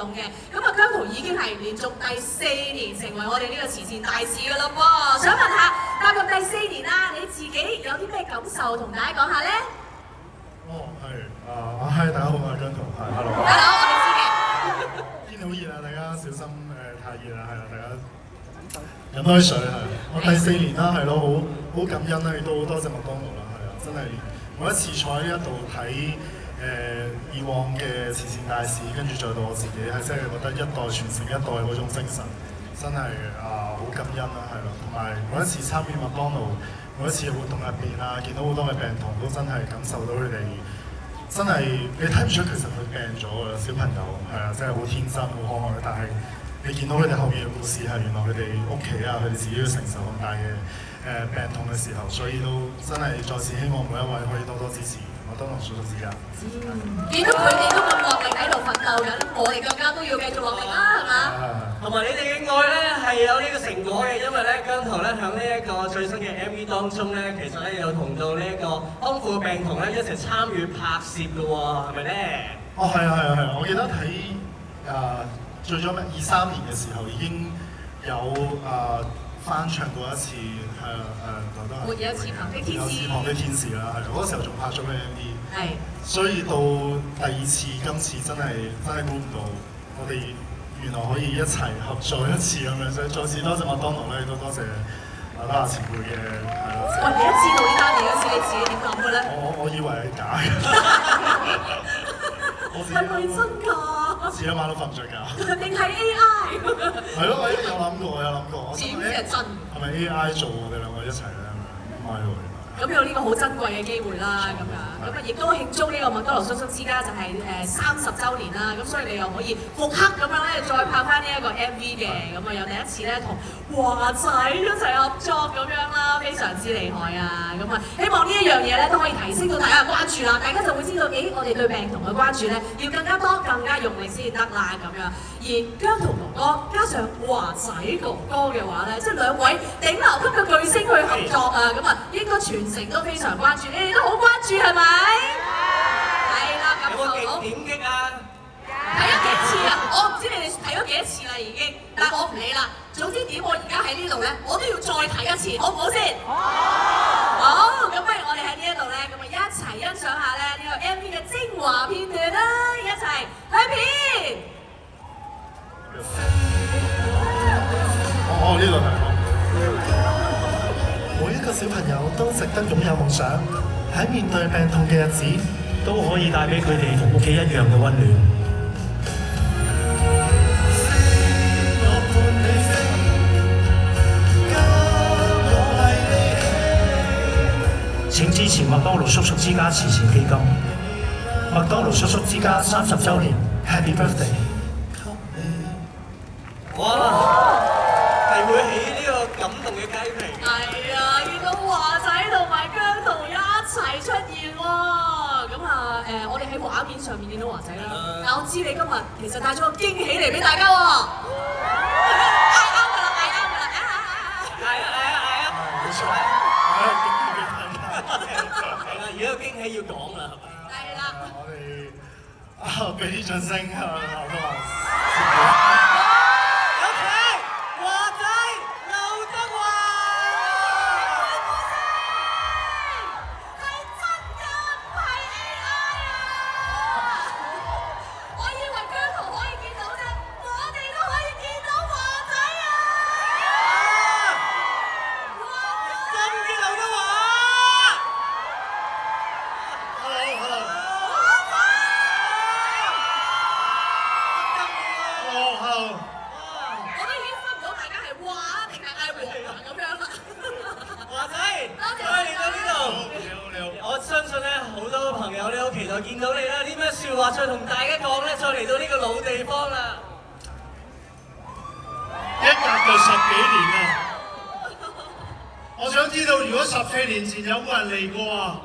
動嘅。咁啊，姜濤已經係連續第4年成為我哋呢個慈善大使㗎啦噃。想問下，踏入第4年啦，你自己有啲咩感受同大家講下咧？哦，係嗨，大家好，我係姜濤，係 hello。Hello， 我哋知嘅。天好熱啊，大家小心太熱啦，係啦，大家飲多啲水係。我第4年啦，係咯，好感恩啦，亦都好多謝麥當勞啦，係啊，真係每一次坐喺呢一度睇以往嘅慈善大使，跟住再到我自己，係真係覺得一代傳承一代嗰種精神，真係好感恩啦，係咯，同埋每一次參與麥當勞，每一次活動入邊啊，見到好多嘅病童都真係感受到佢哋。真係你睇唔出其實佢病咗㗎啦，小朋友係啊，真係好天真好可愛，但係你見到佢哋後面嘅故事係原來佢哋屋企啊，佢哋自己要承受咁大嘅病痛嘅時候，所以都真係再次希望每一位可以多多支持麥當勞叔叔之家。見到佢哋都咁落力喺度奮鬥緊，我哋更加都要繼續落力啦，係嘛？同埋你哋嘅愛咧係有呢個成果嘅，因為咧姜濤咧喺呢一個最新嘅 MV 當中咧，其實咧有同到呢一個康復嘅病童咧一齊參與拍攝嘅喎，係咪咧？哦，係啊，我記得喺最咗23年嘅時候已經有翻唱過一次沒有一次旁的天使，有次旁的天使啦，係嗰個時候仲拍咗 MV， 係，所以到第2次今次真係估唔到，我哋原來可以一齊合作一次咁樣，所以再次多謝麥當勞咧，亦都多謝德華前輩嘅係咯。喂，你一知道呢單嘢嗰時，你自己點諗嘅咧？我以為係假嘅。係咪真㗎？自己晚都瞓唔着覺。定係 AI？係咯，我有諗過。點知係真？係咪 AI 做我哋兩個一齊咧？唔係喎。咁有呢個好珍貴嘅機會啦，咁樣，咁啊亦都慶祝呢個麥當勞叔叔之家就係30週年啦，咁所以你又可以復刻咁樣咧，再拍翻呢一個 MV 嘅，咁啊又第一次咧同華仔一齊合作咁樣啦，非常之厲害啊！咁啊，希望呢一樣嘢咧都可以提升到大家嘅關注啦，大家就會知道，咦，我哋對病童嘅關注咧要更加多、更加用力先至得啦，咁樣。而姜濤哥哥加上華仔哥哥嘅話咧，即係兩位頂流級嘅巨星去合作啊，咁啊應該全城都非常關注，你哋都好關注係咪？係啦，咁就好。點擊啊？睇咗幾次啊？我唔知你哋睇咗幾多次啦已經，但係我唔理啦。總之點我而家喺呢度咧，我都要再睇一次，好唔好先？好，咁不如我哋喺呢一度咧，咁啊一齊欣賞下咧呢個 MV 嘅精華片段啦，一齊去片。呢度係。每一個小朋友都值得擁有夢想，喺面對病痛嘅日子，都可以帶俾佢哋同屋企一樣嘅溫暖。請支持麥當勞叔叔之家慈善基金。麥當勞叔叔之家30週年 ，Happy Birthday！ 哇！係會起呢個感動嘅雞皮。係啊，見到華仔同埋姜濤一齊出現喎。咁啊我哋喺畫面上面見到華仔啦。但我知你今日其實帶咗個驚喜嚟俾大家喎。嗌啱㗎啦，嗌啱㗎啦，係啊！冇錯。係啦，而家個驚喜要講啦，係咪？係啦。我哋俾啲掌聲啊，劉德華。見到你啦，啲咩説話再同大家講咧？再嚟到呢個老地方啦，一隔就10幾年啦。我想知道，如果14年前有冇人嚟過啊？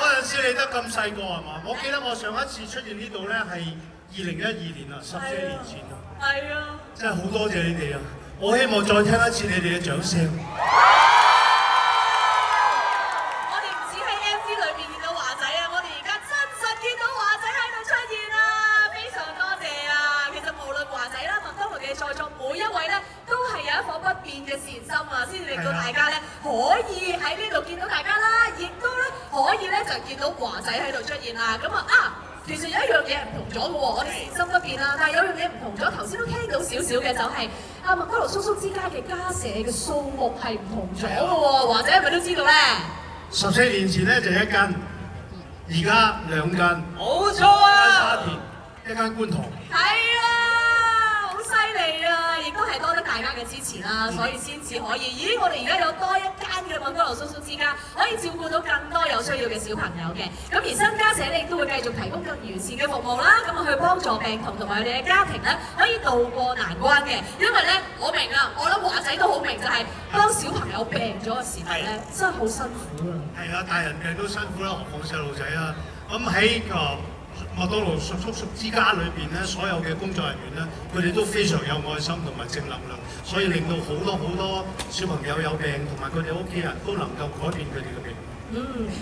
嗰陣時你得咁細個係嘛？我記得我上一次出現呢度咧係2012年啦，14年前啦。係啊。真係好多謝你哋啊！我希望再聽一次你哋嘅掌聲。裏面見到華仔啊！我哋而家真實見到華仔喺度出現啊！非常多面嘅善心啊，先令到大家咧可以喺呢度見到大家啦，亦都咧可以咧就見到華仔喺度出現啦。咁其實有一樣嘢唔同咗嘅喎，我哋善心不變啦，但係有樣嘢唔同咗，頭先都聽到少少嘅就係麥當勞叔叔之家嘅家舍嘅數目係唔同咗嘅喎，華仔係咪都知道咧14年前咧就一間，而家2間。冇錯一間沙啊！田，一間觀塘。係啊，好犀利啊！亦都係多得大家嘅支持啦，所以先至可以。咦，我哋而家有多一間嘅麥當勞叔叔之家，可以照顧到更多有需要嘅小朋友嘅。咁而新家社咧亦都會繼續提供更完善嘅服務啦，咁去幫助病童同埋佢哋嘅家庭咧，可以渡過難關嘅。因為咧，我明啊，我諗華仔都好明，就係當小朋友病咗嘅時候咧，真係好辛苦啊！係啊，大人病都辛苦啦，何況細路仔啊！咁喺麥當勞叔叔之家裏邊咧，所有嘅工作人員咧，佢哋都非常有愛心同埋正能量，所以令到好多小朋友有病同埋佢哋屋企人都能夠改變佢哋嘅病。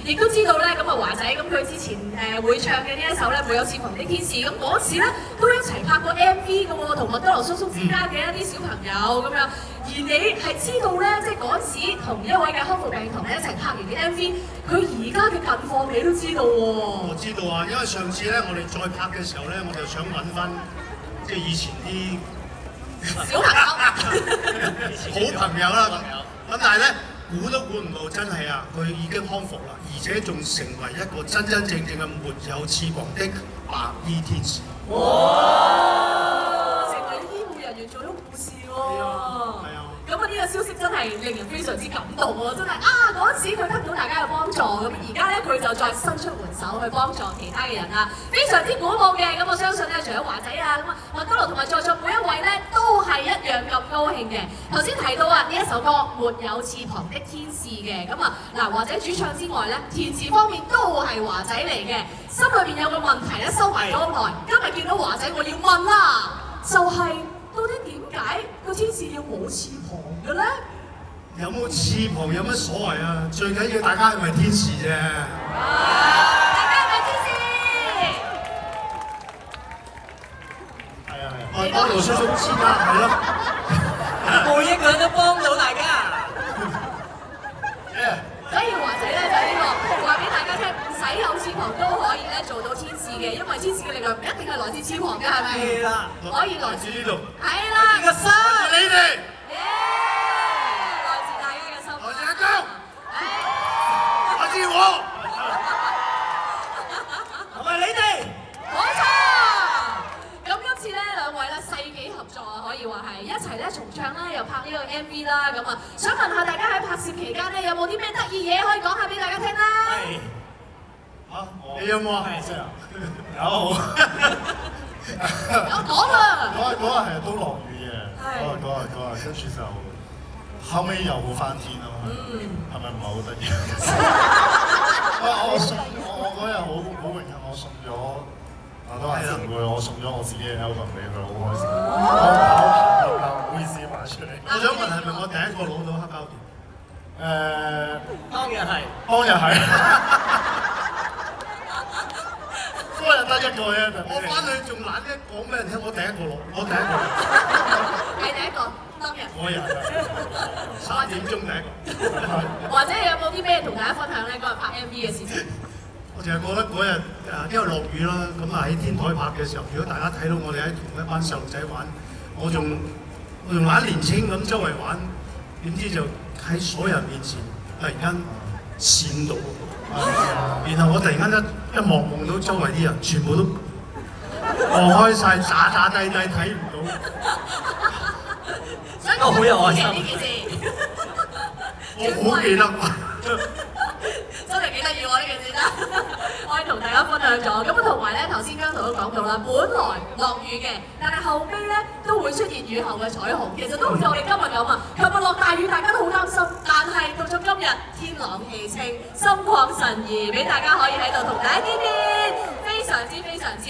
亦都知道咧，咁華仔咁佢之前會唱嘅呢一首咧《沒有翅膀的天使》，咁嗰時咧都一齊拍過 MV 嘅喎，同麥當勞叔叔之家嘅一啲小朋友咁樣。而你係知道咧，即係嗰時同一位嘅康復病童咧一齊拍完啲 MV，佢而家嘅近況你都知道喎。我知道啊，因為上次咧我哋再拍嘅時候咧，我就想揾翻即係以前啲小朋友，好朋友啦咁但係咧。估都估唔到，真係啊！佢已經康復啦，而且仲成為一個真正嘅沒有翅膀的白衣天使。哇！成為醫護人員做咗護士喎。係啊。咁呢個消息真係令人非常之感動喎！真係嗰陣時佢得到大家嘅幫助，咁而家咧佢就再伸出援手去幫助其他嘅人啦，非常之鼓舞嘅。咁我相信咧，除咗華仔啊，咁麥當勞同埋在座每一位咧，都係一樣咁高興嘅。頭先提到呢一首歌《沒有翅膀的天使》嘅，咁華仔主唱之外咧，填詞方面都係華仔嚟嘅。心裏邊有個問題咧，收埋咗好耐，今日見到華仔，我要問啦，就係到底點解個天使要冇翅膀嘅咧？有冇翅膀有乜所謂啊？最緊要大家係咪天使啫？大家係咪天使？係啊。麥當勞叔叔之家係咯。每一個人都幫到大家。所以華仔咧就呢個話俾大家聽，唔使有翅膀都可以咧做到天使嘅，因為天使嘅力量唔一定係來自翅膀嘅，係咪？係啦，可以來自呢度。係啦。個心。你哋。來自大家嘅心。來自阿姜。來自我。同埋你哋。冇錯。咁今次咧兩位咧世紀合作啊，可以話係一齊咧重唱啦，又拍呢個 MV 啦，咁想問下大家喺拍攝期間咧有冇啲咩得意嘢可以講下俾大家聽啦？係。你有冇啊？有。有講啦。嗰日係都落雨嘅，嗰日跟住就後尾又好翻天咯，係咪唔係好得意？我嗰日好榮幸，我送咗都係神會，我送咗我自己嘅 album 俾佢，好開心。唔好意思擺出嚟。我想問係咪我第一個攞到黑膠碟？當日係。當日係。嗰日得一個啫，我翻去仲懶一講俾人聽，我第一個攞，我第一個。係第一個，當日。嗰日3點鐘第一個。或者有冇啲咩同大家分享咧？嗰日拍 MV 嘅事情。我淨係覺得嗰日因為落雨啦，咁喺天台拍嘅時候，如果大家睇到我哋喺同一班細路仔玩，我仲懶年青咁周圍玩，點知就喺所有人面前突然間閃到。然後我突然間一望到周圍啲人，全部都望開晒，渣低睇唔到。所以我好有愛心呢件事，我好記得。真係幾得意喎呢件事真，我哋同大家分享咗。咁同埋咧，頭先姜濤都講到啦，本來落雨嘅，但係後尾咧都會出現雨後嘅彩虹。其實都好似我哋今日咁啊，琴日落大雨，大家都好擔心，但係到咗今日天朗氣清，心曠神怡，俾大家可以喺度同大家見面，非常之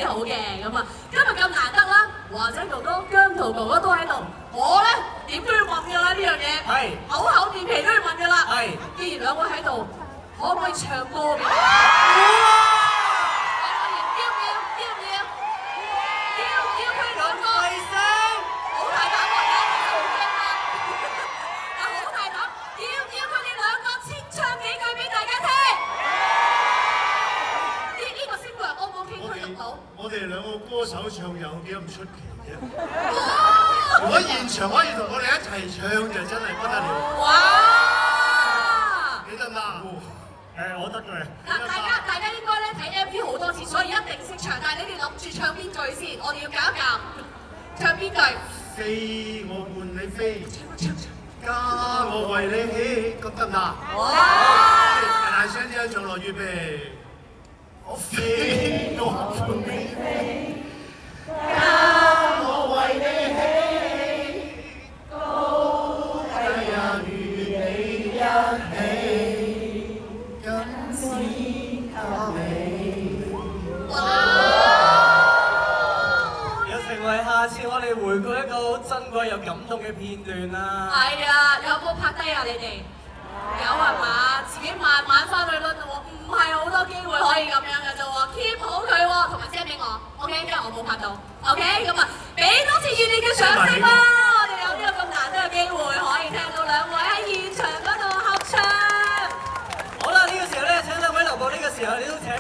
好嘅咁啊！今日咁難得啦，華仔哥哥、姜濤哥哥都喺度，我咧點都要問㗎啦呢樣嘢，係口口面皮都要問㗎啦。係，既然兩位喺度。可唔可以唱歌嘅？要佢兩個，好大膽喎！哋兩個歌手唱有幾咁出奇啫？如果現場可以同我哋一齊唱就真係不得了。哇！你得唔得？我得嘅。大家應該咧睇 MV 好多次，所以一定識唱。但係你哋諗住唱邊句先？我哋要夾一夾，唱邊句？飛我伴你飛，家我為你起，咁得唔得？哇！大聲啲唱落預備，我飛我伴你飛，家我為你起，高低也與你一起，今次靠你。又成為下次我哋回顧一個好珍貴又感動嘅片段啦。係啊，有冇拍低啊？你哋有係嘛？自己慢慢翻去論喎，唔係好多機會可以咁樣嘅啫喎，keep 好佢喎，同埋 send 俾我，OK？因為我冇拍到，OK？咁啊，俾多次熱烈嘅掌聲啦！